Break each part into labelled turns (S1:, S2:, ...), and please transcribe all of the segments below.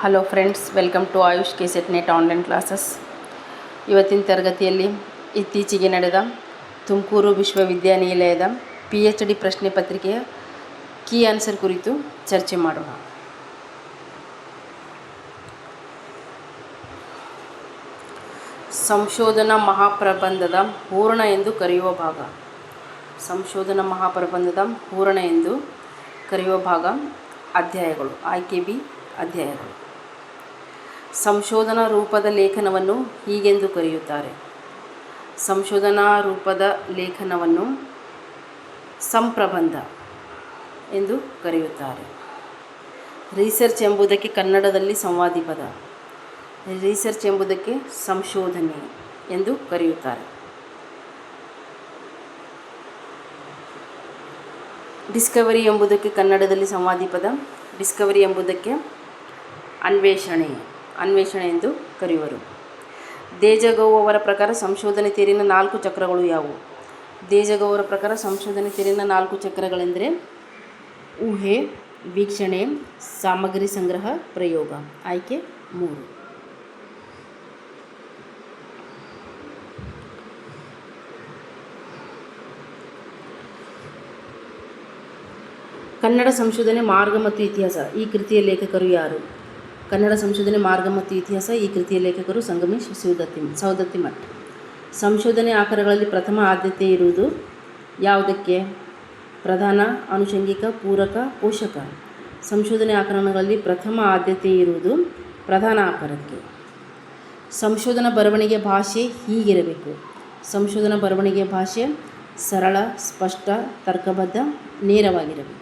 S1: Hello friends, welcome to Ayush KSET NET online classes. ಇವತ್ತಿನ ತರಗತಿಯಲ್ಲಿ ಇತ್ತೀಚೆಗೆ ನಡೆದ ತುಮಕೂರು ವಿಶ್ವವಿದ್ಯಾನಿಲಯದ PhD ಪ್ರಶ್ನೆ ಪತ್ರಿಕೆಯ ಕೀ ಆನ್ಸರ್ ಕುರಿತು ಚರ್ಚೆ ಮಾಡೋಣ. ಸಂಶೋಧನಾ ಮಹಾಪ್ರಬಂಧದ ಹೂರಣ ಎಂದು ಕರೆಯುವ ಭಾಗ. ಸಂಶೋಧನಾ ಮಹಾಪ್ರಬಂಧದ ಹೂರಣ ಎಂದು ಕರೆಯುವ ಭಾಗ ಅಧ್ಯಾಯಗಳು. ಆಯ್ಕೆ ಬಿ ಅಧ್ಯಾಯಗಳು. ಸಂಶೋಧನಾ ರೂಪದ ಲೇಖನವನ್ನು ಹೀಗೆಂದು ಕರೆಯುತ್ತಾರೆ. ಸಂಶೋಧನಾ ರೂಪದ ಲೇಖನವನ್ನು ಸಂಪ್ರಬಂಧ ಎಂದು ಕರೆಯುತ್ತಾರೆ. ರಿಸರ್ಚ್ ಎಂಬುದಕ್ಕೆ ಕನ್ನಡದಲ್ಲಿ ಸಂವಾದಿ ಪದ. ರಿಸರ್ಚ್ ಎಂಬುದಕ್ಕೆ ಸಂಶೋಧನೆ ಎಂದು ಕರೆಯುತ್ತಾರೆ. ಡಿಸ್ಕವರಿ ಎಂಬುದಕ್ಕೆ ಕನ್ನಡದಲ್ಲಿ ಸಂವಾದಿ ಪದ. ಡಿಸ್ಕವರಿ ಎಂಬುದಕ್ಕೆ ಅನ್ವೇಷಣೆ ಎಂದು ಕರೆಯುವರು. ದೇಜಗೌ ಅವರ ಪ್ರಕಾರ ಸಂಶೋಧನೆ ತೇರಿನ 4 ಚಕ್ರಗಳು ಯಾವುವು? ದೇಜಗೌ ಅವರ ಪ್ರಕಾರ ಸಂಶೋಧನೆ ತೇರಿನ 4 ಚಕ್ರಗಳೆಂದರೆ ಊಹೆ, ವೀಕ್ಷಣೆ, ಸಾಮಗ್ರಿ ಸಂಗ್ರಹ, ಪ್ರಯೋಗ. ಆಯ್ಕೆ 3. ಕನ್ನಡ ಸಂಶೋಧನೆ ಮಾರ್ಗ ಮತ್ತು ಇತಿಹಾಸ ಈ ಕೃತಿಯ ಲೇಖಕರು ಯಾರು? ಕನ್ನಡ ಸಂಶೋಧನೆ ಮಾರ್ಗ ಮತ್ತು ಇತಿಹಾಸ ಈ ಕೃತಿಯ ಲೇಖಕರು ಸಂಗಮೇಶ್ ಸೌದತ್ತಿಮಠ್. ಸಂಶೋಧನೆ ಆಕಾರಗಳಲ್ಲಿ ಪ್ರಥಮ ಆದ್ಯತೆ ಇರುವುದು ಯಾವುದಕ್ಕೆ? ಪ್ರಧಾನ, ಅನುಷಂಗಿಕ, ಪೂರಕ, ಪೋಷಕ. ಸಂಶೋಧನೆ ಆಕರಣಗಳಲ್ಲಿ ಪ್ರಥಮ ಆದ್ಯತೆ ಇರುವುದು ಪ್ರಧಾನ ಆಕಾರಕ್ಕೆ. ಸಂಶೋಧನಾ ಬರವಣಿಗೆ ಭಾಷೆ ಹೀಗಿರಬೇಕು. ಸಂಶೋಧನಾ ಬರವಣಿಗೆ ಭಾಷೆ ಸರಳ, ಸ್ಪಷ್ಟ, ತರ್ಕಬದ್ಧ, ನೇರವಾಗಿರಬೇಕು.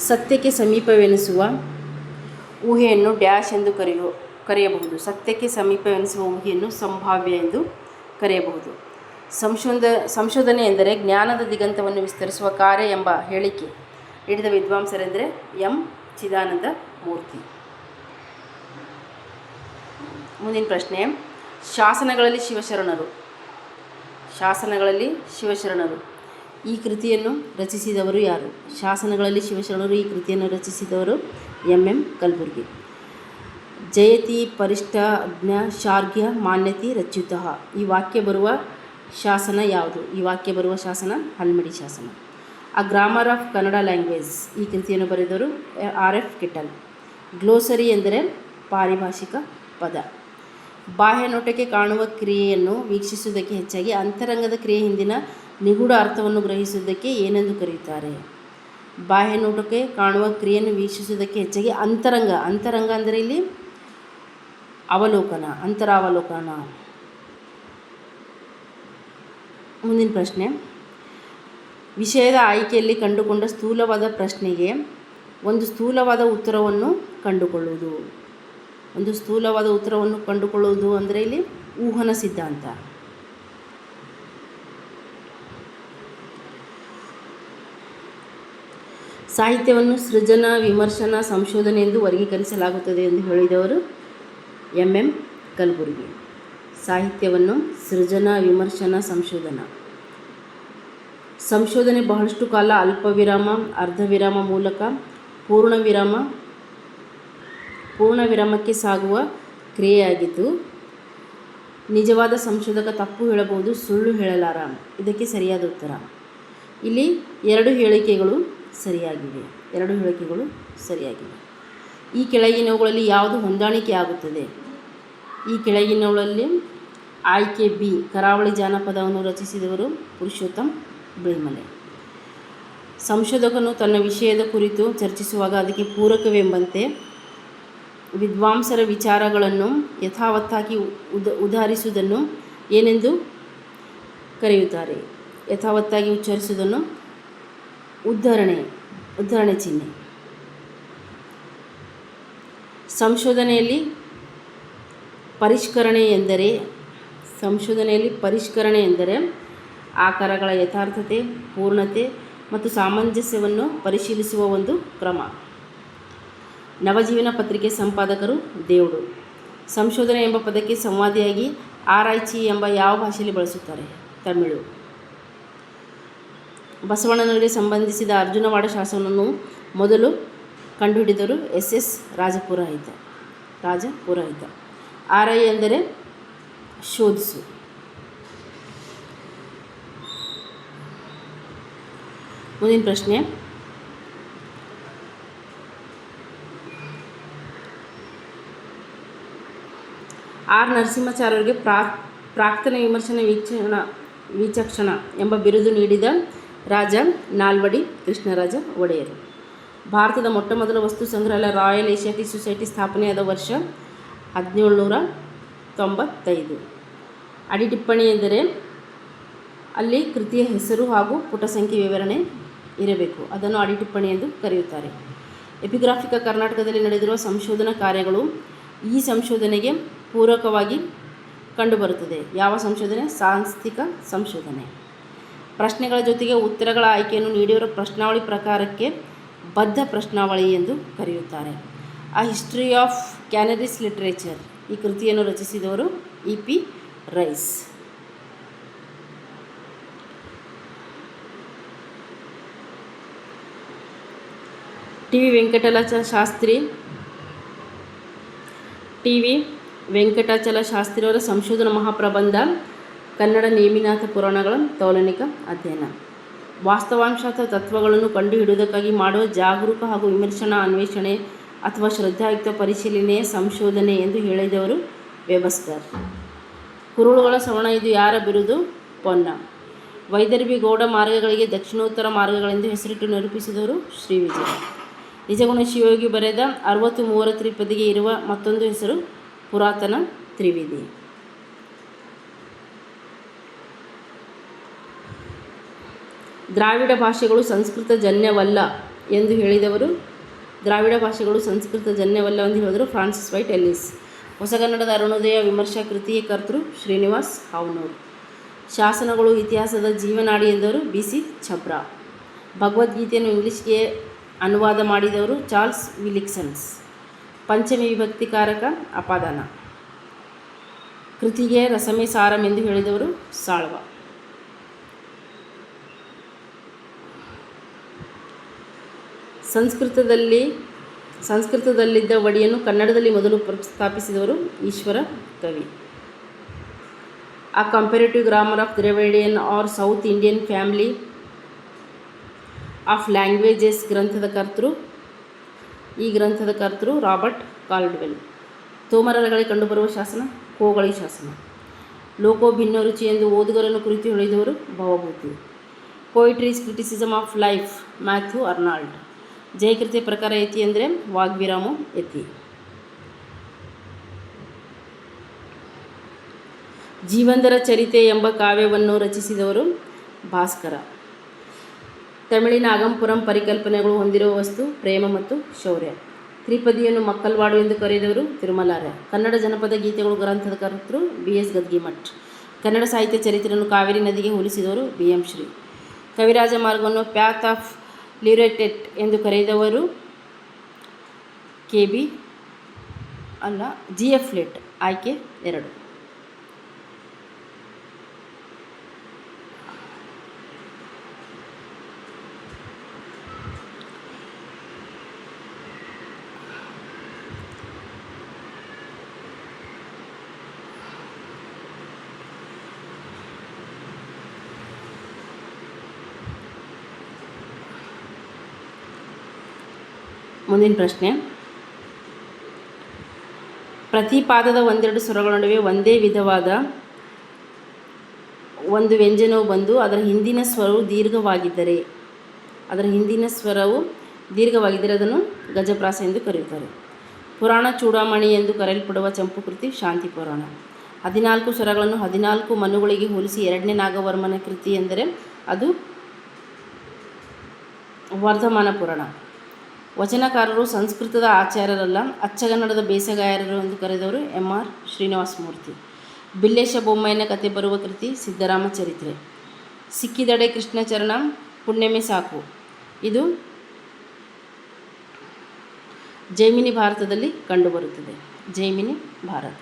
S1: ಸತ್ಯಕ್ಕೆ ಸಮೀಪವೆನಿಸುವ ಊಹೆಯನ್ನು ಡ್ಯಾಶ್ ಎಂದು ಕರೆಯಬಹುದು. ಸತ್ಯಕ್ಕೆ ಸಮೀಪವೆನಿಸುವ ಊಹೆಯನ್ನು ಸಂಭಾವ್ಯ ಎಂದು ಕರೆಯಬಹುದು. ಸಂಶೋಧನೆ ಎಂದರೆ ಜ್ಞಾನದ ದಿಗಂತವನ್ನು ವಿಸ್ತರಿಸುವ ಕಾರ್ಯ ಎಂಬ ಹೇಳಿಕೆ ನೀಡಿದ ವಿದ್ವಾಂಸರೆಂದರೆ ಎಂ ಚಿದಾನಂದ ಮೂರ್ತಿ. ಮುಂದಿನ ಪ್ರಶ್ನೆ, ಶಾಸನಗಳಲ್ಲಿ ಶಿವಶರಣರು ಈ ಕೃತಿಯನ್ನು ರಚಿಸಿದವರು ಯಾರು? ಶಾಸನಗಳಲ್ಲಿ ಶಿವಶರಣರು ಈ ಕೃತಿಯನ್ನು ರಚಿಸಿದವರು ಎಂ ಕಲಬುರ್ಗಿ. ಜಯತಿ ಪರಿಷ್ಟ ಅಜ್ಞ ಶಾರ್ಘ್ಯ ಮಾನ್ಯತಿ ರಚ್ಯುತಃ ಈ ವಾಕ್ಯ ಬರುವ ಶಾಸನ ಯಾವುದು? ಈ ವಾಕ್ಯ ಬರುವ ಶಾಸನ ಹಲ್ಮಿಡಿ ಶಾಸನ. ಅ ಗ್ರಾಮರ್ ಆಫ್ ಕನ್ನಡ ಲ್ಯಾಂಗ್ವೇಜ್ ಈ ಕೃತಿಯನ್ನು ಬರೆದವರು RF ಕಿಟಲ್. ಗ್ಲೋಸರಿ ಎಂದರೆ ಪಾರಿಭಾಷಿಕ ಪದ. ಬಾಹ್ಯ ನೋಟಕ್ಕೆ ಕಾಣುವ ಕ್ರಿಯೆಯನ್ನು ವೀಕ್ಷಿಸುವುದಕ್ಕೆ ಹೆಚ್ಚಾಗಿ ಅಂತರಂಗದ ಕ್ರಿಯೆ ಹಿಂದಿನ ನಿಗೂಢ ಅರ್ಥವನ್ನು ಗ್ರಹಿಸುವುದಕ್ಕೆ ಏನೆಂದು ಕರೆಯುತ್ತಾರೆ? ಬಾಹ್ಯ ನೋಟಕ್ಕೆ ಕಾಣುವ ಕ್ರಿಯೆಯನ್ನು ವೀಕ್ಷಿಸುವುದಕ್ಕೆ ಹೆಚ್ಚಾಗಿ ಅಂತರಂಗ ಅಂದರೆ ಇಲ್ಲಿ ಅವಲೋಕನ, ಅಂತರಾವಲೋಕನ. ಮುಂದಿನ ಪ್ರಶ್ನೆ, ವಿಷಯದ ಆಯ್ಕೆಯಲ್ಲಿ ಕಂಡುಕೊಂಡ ಸ್ಥೂಲವಾದ ಪ್ರಶ್ನೆಗೆ ಒಂದು ಸ್ಥೂಲವಾದ ಉತ್ತರವನ್ನು ಕಂಡುಕೊಳ್ಳುವುದು. ಒಂದು ಸ್ಥೂಲವಾದ ಉತ್ತರವನ್ನು ಕಂಡುಕೊಳ್ಳುವುದು ಅಂದರೆ ಇಲ್ಲಿ ಊಹನ ಸಿದ್ಧಾಂತ. ಸಾಹಿತ್ಯವನ್ನು ಸೃಜನ, ವಿಮರ್ಶನ, ಸಂಶೋಧನೆ ಎಂದು ವರ್ಗೀಕರಿಸಲಾಗುತ್ತದೆ ಎಂದು ಹೇಳಿದವರು ಎಂ ಕಲಬುರ್ಗಿ. ಸಾಹಿತ್ಯವನ್ನು ಸೃಜನ, ವಿಮರ್ಶನ, ಸಂಶೋಧನೆ ಬಹಳಷ್ಟು ಕಾಲ ಅಲ್ಪ ವಿರಾಮ, ಅರ್ಧ ವಿರಾಮ ಮೂಲಕ ಪೂರ್ಣ ವಿರಾಮಕ್ಕೆ ಸಾಗುವ ಕ್ರಿಯೆಯಾಗಿದ್ದು, ನಿಜವಾದ ಸಂಶೋಧಕ ತಪ್ಪು ಹೇಳಬಹುದು, ಸುಳ್ಳು ಹೇಳಲಾರ. ಇದಕ್ಕೆ ಸರಿಯಾದ ಉತ್ತರ ಇಲ್ಲಿ 2 ಹೇಳಿಕೆಗಳು ಸರಿಯಾಗಿವೆ. ಈ ಕೆಳಗಿನವುಗಳಲ್ಲಿ ಯಾವುದು ಹೊಂದಾಣಿಕೆ ಆಗುತ್ತದೆ? ಈ ಕೆಳಗಿನವುಗಳಲ್ಲಿ ಆಯ್ಕೆ ಬಿ ಕರಾವಳಿ ಜಾನಪದವನ್ನು ರಚಿಸಿದವರು ಪುರುಷೋತ್ತಮ್ ಬೇಳ್ಮಲೆ. ಸಂಶೋಧಕನು ತನ್ನ ವಿಷಯದ ಕುರಿತು ಚರ್ಚಿಸುವಾಗ ಅದಕ್ಕೆ ಪೂರಕವೆಂಬಂತೆ ವಿದ್ವಾಂಸರ ವಿಚಾರಗಳನ್ನು ಯಥಾವತ್ತಾಗಿ ಉದಾಹರಿಸುವುದನ್ನು ಏನೆಂದು ಕರೆಯುತ್ತಾರೆ? ಯಥಾವತ್ತಾಗಿ ಉಚ್ಚರಿಸುವುದನ್ನು ಉದ್ಧರಣೆ ಚಿಹ್ನೆ. ಸಂಶೋಧನೆಯಲ್ಲಿ ಪರಿಷ್ಕರಣೆ ಎಂದರೆ ಆಕಾರಗಳ ಯಥಾರ್ಥತೆ, ಪೂರ್ಣತೆ ಮತ್ತು ಸಾಮಂಜಸ್ಯವನ್ನು ಪರಿಶೀಲಿಸುವ ಒಂದು ಕ್ರಮ. ನವಜೀವನ ಪತ್ರಿಕೆ ಸಂಪಾದಕರು ದೇವುಡು. ಸಂಶೋಧನೆ ಎಂಬ ಪದಕ್ಕೆ ಸಂವಾದಿಯಾಗಿ ಆರಾಯ್ಚಿ ಎಂಬ ಯಾವ ಭಾಷೆಯಲ್ಲಿ ಬಳಸುತ್ತಾರೆ? ತಮಿಳು. ಬಸವಣ್ಣನವರಿಗೆ ಸಂಬಂಧಿಸಿದ ಅರ್ಜುನವಾಡ ಶಾಸನವನ್ನು ಮೊದಲು ಕಂಡುಹಿಡಿದವರು ಎಸ್ ರಾಜಪುರೋಹಿತ. RI ಎಂದರೆ ಶೋಧಿಸು. ಮುಂದಿನ ಪ್ರಶ್ನೆ, ನರಸಿಂಹಾಚಾರ್ಯರಿಗೆ ಪ್ರಾಕ್ತನ ವಿಚಕ್ಷಣ ಎಂಬ ಬಿರುದು ನೀಡಿದ ರಾಜ ನಾಲ್ವಡಿ ಕೃಷ್ಣರಾಜ ಒಡೆಯರು. ಭಾರತದ ಮೊಟ್ಟಮೊದಲ ವಸ್ತು ಸಂಗ್ರಹಾಲಯ ರಾಯಲ್ ಏಷಿಯಾಟಿಕ್ ಸೊಸೈಟಿ ಸ್ಥಾಪನೆಯಾದ ವರ್ಷ 1795. ಅಡಿಟಿಪ್ಪಣಿ ಎಂದರೆ ಅಲ್ಲಿ ಕೃತಿಯ ಹೆಸರು ಹಾಗೂ ಪುಟ ಸಂಖ್ಯೆ ವಿವರಣೆ ಇರಬೇಕು, ಅದನ್ನು ಅಡಿಟಿಪ್ಪಣಿ ಎಂದು ಕರೆಯುತ್ತಾರೆ. ಎಪಿಗ್ರಾಫಿಕ ಕರ್ನಾಟಕದಲ್ಲಿ ನಡೆದಿರುವ ಸಂಶೋಧನಾ ಕಾರ್ಯಗಳು ಈ ಸಂಶೋಧನೆಗೆ ಪೂರಕವಾಗಿ ಕಂಡುಬರುತ್ತದೆ. ಯಾವ ಸಂಶೋಧನೆ? ಸಾಂಸ್ಥಿಕ ಸಂಶೋಧನೆ. ಪ್ರಶ್ನೆಗಳ ಜೊತೆಗೆ ಉತ್ತರಗಳ ಆಯ್ಕೆಯನ್ನು ನೀಡಿರುವ ಪ್ರಶ್ನಾವಳಿ ಪ್ರಕಾರಕ್ಕೆ ಬದ್ಧ ಪ್ರಶ್ನಾವಳಿ ಎಂದು ಕರೆಯುತ್ತಾರೆ. A history of Canarese literature ಈ ಕೃತಿಯನ್ನು ರಚಿಸಿದವರು EP Rice. T V Venkatachala ಶಾಸ್ತ್ರಿಯವರ ಸಂಶೋಧನಾ ಮಹಾಪ್ರಬಂಧ ಕನ್ನಡ ನೇಮಿನಾಥ ಪುರಾಣಗಳ ತೌಲನಿಕ ಅಧ್ಯಯನ. ವಾಸ್ತವಾಂಶ ಅಥವಾ ತತ್ವಗಳನ್ನು ಕಂಡುಹಿಡಿಯುವುದಕ್ಕಾಗಿ ಮಾಡುವ ಜಾಗರೂಕ ಹಾಗೂ ವಿಮರ್ಶನಾ ಅನ್ವೇಷಣೆ ಅಥವಾ ಶ್ರದ್ಧಾಯುಕ್ತ ಪರಿಶೀಲನೆಯ ಸಂಶೋಧನೆ ಎಂದು ಹೇಳಿದವರು ವೆಬಸ್ಟರ್. ಕುರುಳುಗಳ ಸವಣ ಇದು ಯಾರ ಬಿರುದು? ಪೊನ್ನ. ವೈದರ್ಭಿ ಗೌಡ ಮಾರ್ಗಗಳಿಗೆ ದಕ್ಷಿಣೋತ್ತರ ಮಾರ್ಗಗಳೆಂದು ಹೆಸರಿಟ್ಟು ನಿರೂಪಿಸಿದವರು ಶ್ರೀವಿಜಯ. ನಿಜಗುಣ ಶಿವಯೋಗಿ ಬರೆದ 60 ಮೂವರ ತ್ರಿಪದಿಗೆ ಇರುವ ಮತ್ತೊಂದು ಹೆಸರು ಪುರಾತನ ತ್ರಿವಿಧಿ. ದ್ರಾವಿಡ ಭಾಷೆಗಳು ಸಂಸ್ಕೃತ ಜನ್ಯವಲ್ಲ ಎಂದು ಹೇಳಿದವರು ಫ್ರಾನ್ಸಿಸ್ ವೈಟ್ ಎಲ್ಲಿಸ್. ಹೊಸಗನ್ನಡದ ಅರುಣೋದಯ ವಿಮರ್ಶಾ ಕೃತಿಯ ಕರ್ತೃ ಶ್ರೀನಿವಾಸ್ ಹಾವ್ನೂರ್. ಶಾಸನಗಳು ಇತಿಹಾಸದ ಜೀವನಾಡಿ ಎಂದವರು BC ಛಬ್ರಾ. ಭಗವದ್ಗೀತೆಯನ್ನು ಇಂಗ್ಲಿಷ್ಗೆ ಅನುವಾದ ಮಾಡಿದವರು ಚಾರ್ಲ್ಸ್ ವಿಲಿಕ್ಸನ್ಸ್. ಪಂಚಮಿ ವಿಭಕ್ತಿಕಾರಕ ಅಪಾದಾನ. ಕೃತಿಗೆ ರಸಮೇ ಸಾರಂ ಎಂದು ಹೇಳಿದವರು ಸಾಳ್ವ. ಸಂಸ್ಕೃತದಲ್ಲಿದ್ದ ವಡಿಯನ್ನು ಕನ್ನಡದಲ್ಲಿ ಮೊದಲು ಪ್ರಸ್ತಾಪಿಸಿದವರು ಈಶ್ವರ ಕವಿ. A comparative grammar of Dravidian or South Indian family of languages ಈ ಗ್ರಂಥದ ಕರ್ತೃ ರಾಬರ್ಟ್ ಕಾಲ್ಡ್ವೆಲ್. ತೋಮರಗಳಲ್ಲಿ ಕಂಡುಬರುವ ಶಾಸನ ಕೋಗಳಿ ಶಾಸನ. ಲೋಕೋ ಭಿನ್ನ ರುಚಿ ಎಂದು ಓದುಗರನ್ನು ಕುರಿತು ಹೇಳಿದವರು Bhavabhuti. Poetry's criticism of life Matthew Arnold. ಜಯಕೃತಿಯ ಪ್ರಕಾರ ಯತಿ ಅಂದರೆ ವಾಗ್ವಿರಾಮ ಯತಿ. ಜೀವಂದರ ಚರಿತೆ ಎಂಬ ಕಾವ್ಯವನ್ನು ರಚಿಸಿದವರು ಭಾಸ್ಕರ. ತಮಿಳಿನ ಅಗಂಪುರಂ ಪರಿಕಲ್ಪನೆಗಳು ಹೊಂದಿರುವ ವಸ್ತು ಪ್ರೇಮ ಮತ್ತು ಶೌರ್ಯ. ತ್ರಿಪದಿಯನ್ನು ಮಕ್ಕಲ್ವಾಡು ಎಂದು ಕರೆದವರು ತಿರುಮಲಾರ್ಯ. ಕನ್ನಡ ಜನಪದ ಗೀತೆಗಳು ಗ್ರಂಥದ ಕರ್ತೃ BS ಗದ್ಗಿಮಠ್. ಕನ್ನಡ ಸಾಹಿತ್ಯ ಚರಿತ್ರೆಯನ್ನು ಕಾವೇರಿ ನದಿಗೆ ಹೋಲಿಸಿದವರು BM ಶ್ರೀ. ಕವಿರಾಜ ಮಾರ್ಗವನ್ನು ಪ್ಯಾಥ್ ಆಫ್ ಲಿರೆಟೆಟ್ ಎಂದು ಕರೆದವರು GF ಲೆಟ್. ಆಯ್ಕೆ 2. ಮುಂದಿನ ಪ್ರಶ್ನೆ, ಪ್ರತಿ ಪಾದದ ಒಂದೆರಡು ಸ್ವರಗಳ ನಡುವೆ ಒಂದೇ ವಿಧವಾದ ಒಂದು ವ್ಯಂಜನವು ಬಂದು ಅದರ ಹಿಂದಿನ ಸ್ವರವು ದೀರ್ಘವಾಗಿದ್ದರೆ ಅದನ್ನು ಗಜಪ್ರಾಸ ಎಂದು ಕರೆಯುತ್ತಾರೆ. ಪುರಾಣ ಚೂಡಾಮಣಿ ಎಂದು ಕರೆಯಲ್ಪಡುವ ಚಂಪುಕೃತಿ ಶಾಂತಿ ಪುರಾಣ. 14 ಸ್ವರಗಳನ್ನು 14 ಮನುಗಳಿಗೆ ಹೋಲಿಸಿ 2ನೇ ನಾಗವರ್ಮನ ಕೃತಿ ಎಂದರೆ ಅದು ವರ್ಧಮಾನ ಪುರಾಣ. ವಚನಕಾರರು ಸಂಸ್ಕೃತದ ಆಚಾರ್ಯರಲ್ಲ, ಅಚ್ಚಗನ್ನಡದ ಬೇಸಗಾರರು ಎಂದು ಕರೆದವರು MR ಶ್ರೀನಿವಾಸಮೂರ್ತಿ. ಬಿಲ್ಲೇಶ ಬೊಮ್ಮಯ್ಯನ ಕತೆ ಬರುವ ಕೃತಿ ಸಿದ್ದರಾಮ ಚರಿತ್ರೆ. ಸಿಕ್ಕಿದಡೆ ಕೃಷ್ಣಚರಣ ಪುಣ್ಯಮೆ ಸಾಕು ಇದು ಜೈಮಿನಿ ಭಾರತದಲ್ಲಿ ಕಂಡುಬರುತ್ತದೆ. ಜೈಮಿನಿ ಭಾರತ.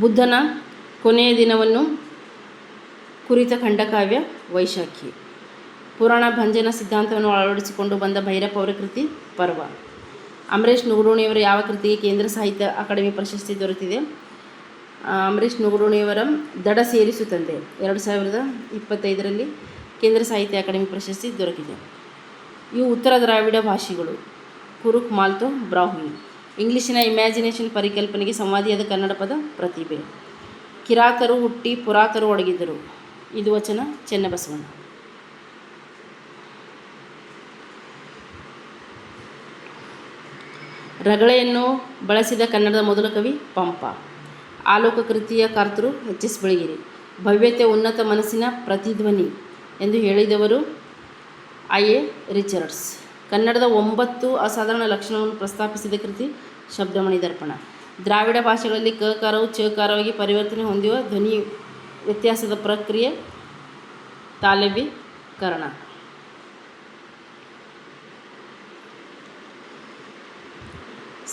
S1: ಬುದ್ಧನ ಕೊನೆಯ ದಿನವನ್ನು ಕುರಿತ ಖಂಡಕಾವ್ಯ ವೈಶಾಖಿ. ಪುರಾಣ ಭಂಜನ ಸಿದ್ಧಾಂತವನ್ನು ಅಳವಡಿಸಿಕೊಂಡು ಬಂದ ಭೈರಪ್ಪ ಅವರ ಕೃತಿ ಪರ್ವ. ಅಂಬರೀಷ್ ನುಗುಡೋಣಿಯವರ ಯಾವ ಕೃತಿಗೆ ಕೇಂದ್ರ ಸಾಹಿತ್ಯ ಅಕಾಡೆಮಿ ಪ್ರಶಸ್ತಿ ದೊರೆತಿದೆ? ಅಂಬರೀಷ್ ನುಗುಡೋಣಿಯವರ ದಡ ಸೇರಿಸು ತಂದೆ 2025ರಲ್ಲಿ ಕೇಂದ್ರ ಸಾಹಿತ್ಯ ಅಕಾಡೆಮಿ ಪ್ರಶಸ್ತಿ ದೊರಕಿದೆ. ಇವು ಉತ್ತರ ದ್ರಾವಿಡ ಭಾಷೆಗಳು. ಕುರುಕ್ ಮಾಲ್ತೋ ಬ್ರಾಹ್ಮಿ. ಇಂಗ್ಲಿಶಿನ ಇಮ್ಯಾಜಿನೇಷನ್ ಪರಿಕಲ್ಪನೆಗೆ ಸಂವಾದಿಯಾದ ಕನ್ನಡ ಪದ ಪ್ರತಿಭೆ. ಕಿರಾತರು ಹುಟ್ಟಿ ಪುರಾತರು ಒಡಗಿದ್ದರು. ಇದು ವಚನ ಚೆನ್ನಬಸವಣ್ಣ. ರಗಳೆಯನ್ನು ಬಳಸಿದ ಕನ್ನಡದ ಮೊದಲ ಕವಿ ಪಂಪ. ಆಲೋಕ ಕೃತಿಯ ಕರ್ತೃ ಎಚ್.ಎಸ್. ಬಿಳಿಗಿರಿ. ಭವ್ಯತೆ ಉನ್ನತ ಮನಸ್ಸಿನ ಪ್ರತಿಧ್ವನಿ ಎಂದು ಹೇಳಿದವರು ಐ.ಎ. ರಿಚರ್ಡ್ಸ್. ಕನ್ನಡದ 9 ಅಸಾಧಾರಣ ಲಕ್ಷಣವನ್ನು ಪ್ರಸ್ತಾಪಿಸಿದ ಕೃತಿ ಶಬ್ದಮಣಿ ದರ್ಪಣ. ದ್ರಾವಿಡ ಭಾಷೆಗಳಲ್ಲಿ ಕಕಾರವು ಚಕಾರವಾಗಿ ಪರಿವರ್ತನೆ ಹೊಂದುವ ಧ್ವನಿ ವ್ಯತ್ಯಾಸದ ಪ್ರಕ್ರಿಯೆ ತಾಲವ್ಯೀಕರಣ.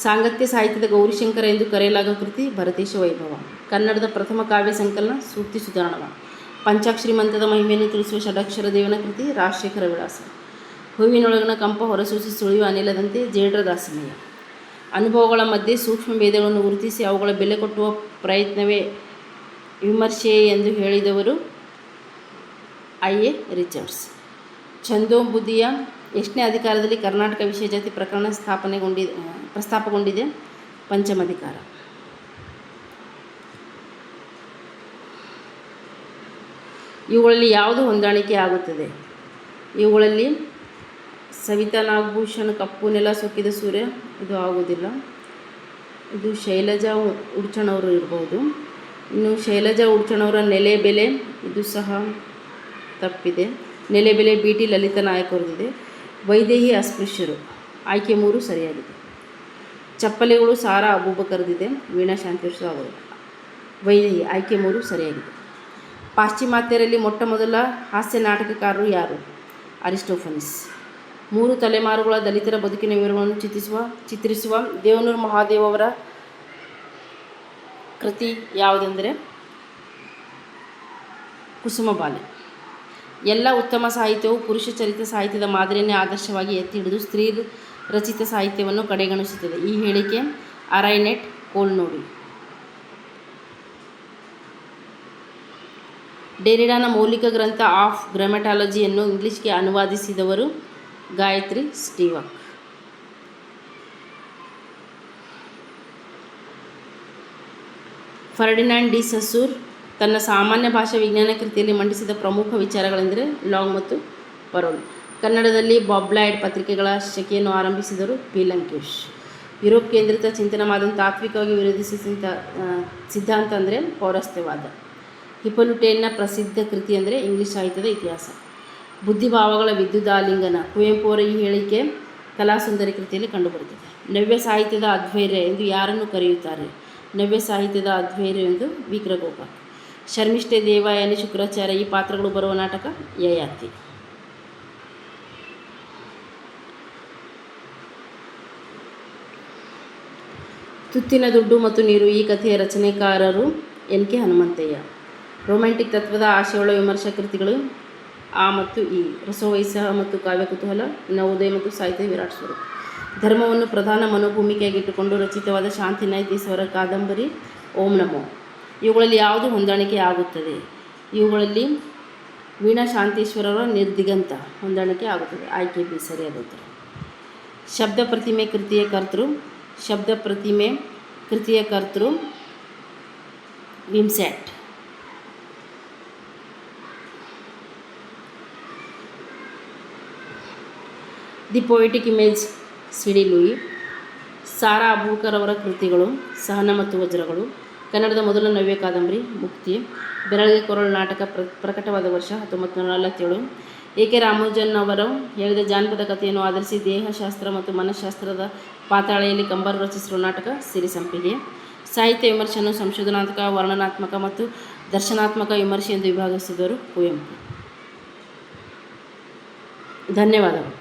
S1: ಸಾಂಗತ್ಯ ಸಾಹಿತ್ಯದ ಗೌರಿಶಂಕರ ಎಂದು ಕರೆಯಲಾಗುವ ಕೃತಿ ಭರತೇಶ ವೈಭವ. ಕನ್ನಡದ ಪ್ರಥಮ ಕಾವ್ಯ ಸಂಕಲನ ಸೂಕ್ತಿ ಸುಧಾರಣವ. ಪಂಚಾಕ್ಷರಿ ಮಂತ್ರದ ಮಹಿಮೆಯನ್ನು ತಿಳಿಸುವ ಷಡಕ್ಷರ ದೇವನ ಕೃತಿ ರಾಜಶೇಖರ ವಿಳಾಸ. ಹೂವಿನೊಳಗಿನ ಕಂಪ ಹೊರಸೂಸಿ ಸುಳಿಯುವ ಅನಿಲದಂತೆ ಜೇಡ್ರ ದಾಸಿಮಯ್ಯ. ಅನುಭವಗಳ ಮಧ್ಯೆ ಸೂಕ್ಷ್ಮ ಭೇದಗಳನ್ನು ಗುರುತಿಸಿ ಅವುಗಳ ಬೆಲೆ ಕೊಟ್ಟುವ ಪ್ರಯತ್ನವೇ ವಿಮರ್ಶೆ ಎಂದು ಹೇಳಿದವರು ಐ.ಎ. ರಿಚರ್ಡ್ಸ್. ಛಂದೋಬುದ್ಧಿಯ ಎಷ್ಟನೇ ಅಧಿಕಾರದಲ್ಲಿ ಕರ್ನಾಟಕ ವಿಷಯ ಜಾತಿ ಪ್ರಕರಣ ಪ್ರಸ್ತಾಪಗೊಂಡಿದೆ? ಪಂಚಮಾಧಿಕಾರ. ಇವುಗಳಲ್ಲಿ ಯಾವುದು ಹೊಂದಾಣಿಕೆ ಆಗುತ್ತದೆ? ಇವುಗಳಲ್ಲಿ ಸವಿತಾ ನಾಗಭೂಷಣ್ ಕಪ್ಪು ನೆಲ ಸೊಕ್ಕಿದ ಸೂರ್ಯ, ಇದು ಆಗುವುದಿಲ್ಲ. ಇದು ಶೈಲಜಾ ಉಡ್ಚಣವರು ಇರಬಹುದು. ಇನ್ನು ಶೈಲಜಾ ಉಡ್ಚಣವರ ನೆಲೆ ಬೆಲೆ, ಇದು ಸಹ ತಪ್ಪಿದೆ. ನೆಲೆ ಬೆಲೆ ಬಿ.ಟಿ. ಲಲಿತಾ ನಾಯಕ್ ಅವರದಿದೆ. ವೈದೇಹಿ ಅಸ್ಪೃಶ್ಯರು, ಆಯ್ಕೆ 3 ಸರಿಯಾಗಿದೆ. ಚಪ್ಪಲಿಗಳು ಸಾರಾ ಅಬೂಬಕರ್ದಿದೆ. ವೀಣಾ ಶಾಂತಿವರ್ಷ ಅವರು. ವೈದೇಹಿ ಆಯ್ಕೆ 3 ಸರಿಯಾಗಿದೆ. ಪಾಶ್ಚಿಮಾತ್ಯರಲ್ಲಿ ಮೊಟ್ಟ ಮೊದಲ ಹಾಸ್ಯ ನಾಟಕಕಾರರು ಯಾರು? ಅರಿಸ್ಟೋಫನಿಸ್. 3 ತಲೆಮಾರುಗಳ ದಲಿತರ ಬದುಕಿನ ವಿವರಗಳನ್ನು ಚಿತ್ರಿಸುವ ದೇವನೂರು ಮಹಾದೇವ್ ಅವರ ಕೃತಿ ಯಾವುದೆಂದರೆ ಕುಸುಮಬಾಲೆ. ಎಲ್ಲ ಉತ್ತಮ ಸಾಹಿತ್ಯವು ಪುರುಷ ಚರಿತ ಸಾಹಿತ್ಯದ ಮಾದರಿಯನ್ನೇ ಆದರ್ಶವಾಗಿ ಎತ್ತಿ ಹಿಡಿದು ಸ್ತ್ರೀ ರಚಿತ ಸಾಹಿತ್ಯವನ್ನು ಕಡೆಗಣಿಸುತ್ತದೆ. ಈ ಹೇಳಿಕೆ ಅರೈನೆಟ್ ಕೋಲ್ ನೋಡಿ. ಡೆರಿಡಾನ ಮೌಲಿಕ ಗ್ರಂಥ ಆಫ್ ಗ್ರಾಮೆಟಾಲಜಿಯನ್ನು ಇಂಗ್ಲಿಷ್ಗೆ ಅನುವಾದಿಸಿದವರು Gayatri Spivak. Ferdinand de Saussure ತನ್ನ ಸಾಮಾನ್ಯ ಭಾಷಾ ವಿಜ್ಞಾನ ಕೃತಿಯಲ್ಲಿ ಮಂಡಿಸಿದ ಪ್ರಮುಖ ವಿಚಾರಗಳೆಂದರೆ ಲಾಂಗ್ ಮತ್ತು ಪರೋಲ್. ಕನ್ನಡದಲ್ಲಿ ಬಾಬ್ಲಾಯ್ಡ್ ಪತ್ರಿಕೆಗಳ ಶಕೆಯನ್ನು ಆರಂಭಿಸಿದರು ಪಿ. ಲಂಕೇಶ್. ಯುರೋಪ್ ಕೇಂದ್ರಿತ ಚಿಂತನವಾದನ್ನು ತಾತ್ವಿಕವಾಗಿ ವಿರೋಧಿಸಿದ ಸಿದ್ಧಾಂತ ಅಂದರೆ ಪೌರಸ್ತ್ಯವಾದ. ಹಿಪ್ಪೋಲಿಟೇನ್ನ ಪ್ರಸಿದ್ಧ ಕೃತಿ ಅಂದರೆ ಇಂಗ್ಲಿಷ್ ಸಾಹಿತ್ಯದ ಇತಿಹಾಸ. ಬುದ್ಧಿಭಾವಗಳ ವಿದ್ಯುದಾಲಿಂಗನ. ಕುವೆಂಪು ಅವರ ಈ ಹೇಳಿಕೆ ಕಲಾಸುಂದರಿ ಕೃತಿಯಲ್ಲಿ ಕಂಡುಬರುತ್ತದೆ. ನವ್ಯ ಸಾಹಿತ್ಯದ ಅಧ್ವೈರ್ಯ ಎಂದು ಯಾರನ್ನು ಕರೆಯುತ್ತಾರೆ? ನವ್ಯ ಸಾಹಿತ್ಯದ ಅಧ್ವೈರ್ಯ ಎಂದು ವಿಕ್ರ ಗೋಕಾಕ್. ಶರ್ಮಿಷ್ಠೆ, ದೇವಯಾನಿ, ಶುಕ್ರಾಚಾರ್ಯ ಈ ಪಾತ್ರಗಳು ಬರುವ ನಾಟಕ ಯಯಾತಿ. ತುತ್ತಿನ ದುಡ್ಡು ಮತ್ತು ನೀರು ಈ ಕಥೆಯ ರಚನೆಕಾರರು ಎನ್. ಕೆ. ಹನುಮಂತಯ್ಯ. ರೊಮ್ಯಾಂಟಿಕ್ ತತ್ವದ ಆಶಯವುಳ್ಳ ವಿಮರ್ಶಾ ಕೃತಿಗಳು ಆ ಮತ್ತು ಈ. ರಸೋವೈಸಹ ಮತ್ತು ಕಾವ್ಯ ಕುತೂಹಲ. ನವೋದಯ ಮತ್ತು ಸಾಹಿತ್ಯ ವಿರಾಟ್ ಸ್ವರೂಪ್. ಧರ್ಮವನ್ನು ಪ್ರಧಾನ ಮನೋಭೂಮಿಕೆಯಾಗಿಟ್ಟುಕೊಂಡು ರಚಿತವಾದ ಶಾಂತಿ ನೈತೀಸ್ ಅವರ ಕಾದಂಬರಿ ಓಂ ನಮೋ. ಇವುಗಳಲ್ಲಿ ಯಾವುದು ಹೊಂದಾಣಿಕೆ ಆಗುತ್ತದೆ? ಇವುಗಳಲ್ಲಿ ವೀಣಾ ಶಾಂತೇಶ್ವರರ ನಿರ್ದಿಗಂತ ಹೊಂದಾಣಿಕೆ ಆಗುತ್ತದೆ. ಆಯ್ಕೆ ಬಿ ಸರಿಯಾದ ಉತ್ತರ. ಶಬ್ದ ಪ್ರತಿಮೆ ಕೃತಿಯ ಕರ್ತೃ. ಶಬ್ದ ಪ್ರತಿಮೆ ಕೃತಿಯ ಕರ್ತೃ Wimsatt. The poetic image C D. Lewis. Sara Aboobacker ಅವರ ಕೃತಿಗಳು ಸಹನ ಮತ್ತು ವಜ್ರಗಳು. ಕನ್ನಡದ ಮೊದಲ ನವ್ಯ ಕಾದಂಬರಿ ಮುಕ್ತಿ. ಬೆರಳಿಗೆ ಕೊರಳು ನಾಟಕ ಪ್ರಕಟವಾದ ವರ್ಷ 1947. ಎ. ಕೆ. ರಾಮಾನುಜನ್ ಅವರು ಹೇಳಿದ ಜಾನಪದ ಕಥೆಯನ್ನು ಆಧರಿಸಿ ದೇಹಶಾಸ್ತ್ರ ಮತ್ತು ಮನಃಶಾಸ್ತ್ರದ ಪಾತಾಳೆಯಲ್ಲಿ ಕಂಬಾರು ರಚಿಸಿರುವ ನಾಟಕ ಸಿರಿಸಂಪಿಗೆ. ಸಾಹಿತ್ಯ ವಿಮರ್ಶೆಯನ್ನು ಸಂಶೋಧನಾತ್ಮಕ, ವರ್ಣನಾತ್ಮಕ ಮತ್ತು ದರ್ಶನಾತ್ಮಕ ವಿಮರ್ಶೆ ಎಂದು ವಿಭಾಗಿಸಿದವರು ಕುವೆಂಪು. ಧನ್ಯವಾದಗಳು.